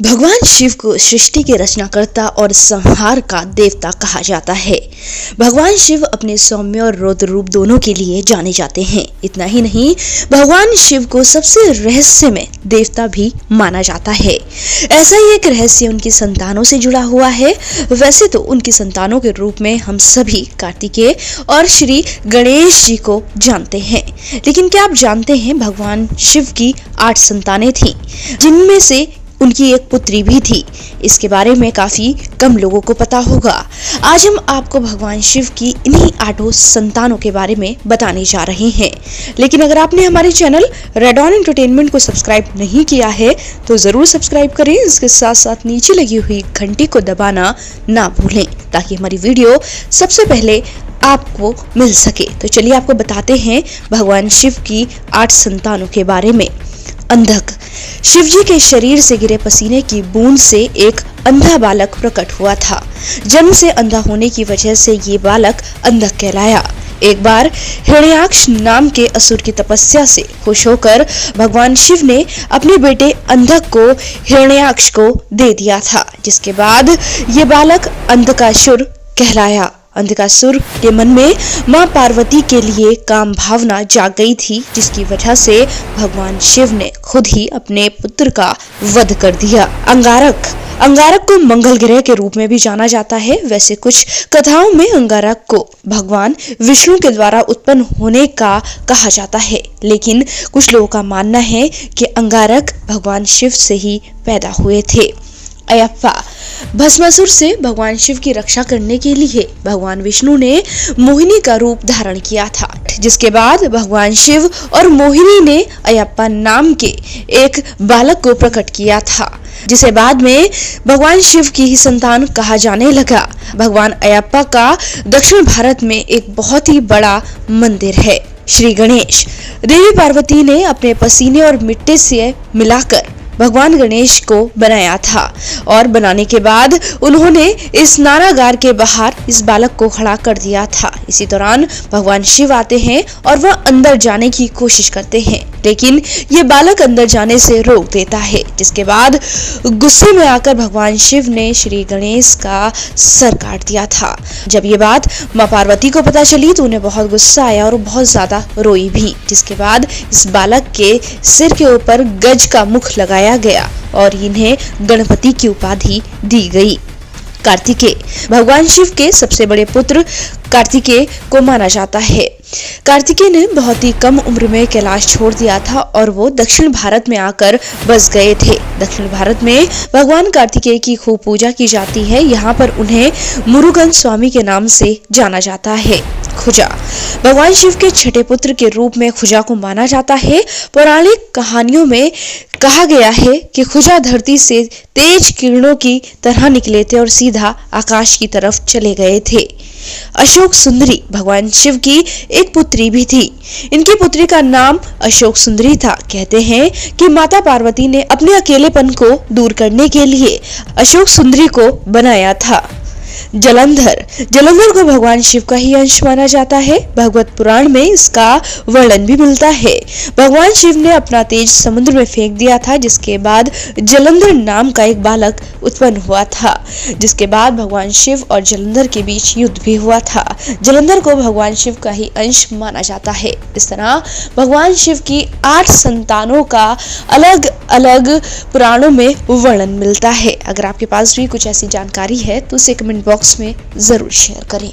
भगवान शिव को सृष्टि के रचनाकर्ता और संहार का देवता कहा जाता है। भगवान शिव अपने सौम्य और रौद्र रूप दोनों के लिए जाने जाते हैं। इतना ही नहीं, भगवान शिव को सबसे रहस्यमय देवता भी माना जाता है। ऐसा ही एक रहस्य उनकी संतानों से जुड़ा हुआ है। वैसे तो उनकी संतानों के रूप में हम सभी कार्तिकेय और श्री गणेश जी को जानते हैं, लेकिन क्या आप जानते हैं भगवान शिव की 8 संतानें थीं, जिनमें से उनकी एक पुत्री भी थी। इसके बारे में काफी कम लोगों को पता होगा। आज हम आपको भगवान शिव की इन्हीं 8 संतानों के बारे में बताने जा रहे हैं। लेकिन अगर आपने हमारे चैनल रेड ऑन एंटरटेनमेंट को सब्सक्राइब नहीं किया है तो जरूर सब्सक्राइब करें। इसके साथ साथ नीचे लगी हुई घंटी को दबाना ना भूलें, ताकि हमारी वीडियो सबसे पहले आपको मिल सके। तो चलिए आपको बताते हैं भगवान शिव की 8 संतानों के बारे में। अंधक। शिवजी के शरीर से गिरे पसीने की बूंद से एक अंधा बालक प्रकट हुआ था। जन्म से अंधा होने की वजह से ये बालक अंधक कहलाया। एक बार हिरण्याक्ष नाम के असुर की तपस्या से खुश होकर भगवान शिव ने अपने बेटे अंधक को हिरण्याक्ष को दे दिया था, जिसके बाद ये बालक अंधकासुर कहलाया। अंधकासुर के मन में मां पार्वती के लिए काम भावना जाग गई थी, जिसकी वजह से भगवान शिव ने खुद ही अपने पुत्र का वध कर दिया। अंगारक। अंगारक को मंगल ग्रह के रूप में भी जाना जाता है। वैसे कुछ कथाओं में अंगारक को भगवान विष्णु के द्वारा उत्पन्न होने का कहा जाता है, लेकिन कुछ लोगों का मानना है कि अंगारक भगवान शिव से ही पैदा हुए थे। अयप्पा। भस्मासुर से भगवान शिव की रक्षा करने के लिए भगवान विष्णु ने मोहिनी का रूप धारण किया था, जिसके बाद भगवान शिव और मोहिनी ने अयप्पा नाम के एक बालक को प्रकट किया था, जिसे बाद में भगवान शिव की ही संतान कहा जाने लगा। भगवान अयप्पा का दक्षिण भारत में एक बहुत ही बड़ा मंदिर है। श्री गणेश। देवी पार्वती ने अपने पसीने और मिट्टी से मिलाकर भगवान गणेश को बनाया था, और बनाने के बाद उन्होंने इस स्नानागार के बाहर इस बालक को खड़ा कर दिया था। इसी दौरान भगवान शिव आते हैं और वह अंदर जाने की कोशिश करते हैं, लेकिन ये बालक अंदर जाने से रोक देता है, जिसके बाद गुस्से में आकर भगवान शिव ने श्री गणेश का सर काट दिया था। जब ये बात मां पार्वती को पता चली तो उन्हें बहुत गुस्सा आया और बहुत ज्यादा रोई भी, जिसके बाद इस बालक के सिर के ऊपर गज का मुख लगाया गया और इन्हें गणपति की उपाधि दी गई। कार्तिकेय। भगवान शिव के सबसे बड़े पुत्र कार्तिकेय को माना जाता है। कार्तिकेय ने बहुत ही कम उम्र में कैलाश छोड़ दिया था और वो दक्षिण भारत में आकर बस गए थे। दक्षिण भारत में भगवान कार्तिकेय की खूब पूजा की जाती है। यहाँ पर उन्हें मुरुगन स्वामी के नाम से जाना जाता है। खुजा। भगवान शिव के छठे पुत्र के रूप में खुजा को माना जाता है। पौराणिक कहानियों में कहा गया है कि खुजा धरती से तेज किरणों की तरह निकले थे और सीधा आकाश की तरफ चले गए थे। अशोक सुंदरी। भगवान शिव की एक पुत्री भी थी। इनकी पुत्री का नाम अशोक सुंदरी था। कहते हैं कि माता पार्वती ने अपने अकेलेपन को दूर करने के लिए अशोक सुंदरी को बनाया था। जलंधर। जलंधर को भगवान शिव का ही अंश माना जाता है। भगवत पुराण में इसका वर्णन भी मिलता है। भगवान शिव ने अपना तेज समुद्र में फेंक दिया था, जिसके बाद जलंधर नाम का एक बालक उत्पन्न हुआ था, जिसके बाद भगवान शिव और जलंधर के बीच युद्ध भी हुआ था। जलंधर को भगवान शिव का ही अंश माना जाता है। इस तरह भगवान शिव की 8 संतानों का अलग अलग पुराणों में वर्णन मिलता है। अगर आपके पास भी कुछ ऐसी जानकारी है तो उसे कमेंट बॉक्स में जरूर शेयर करें।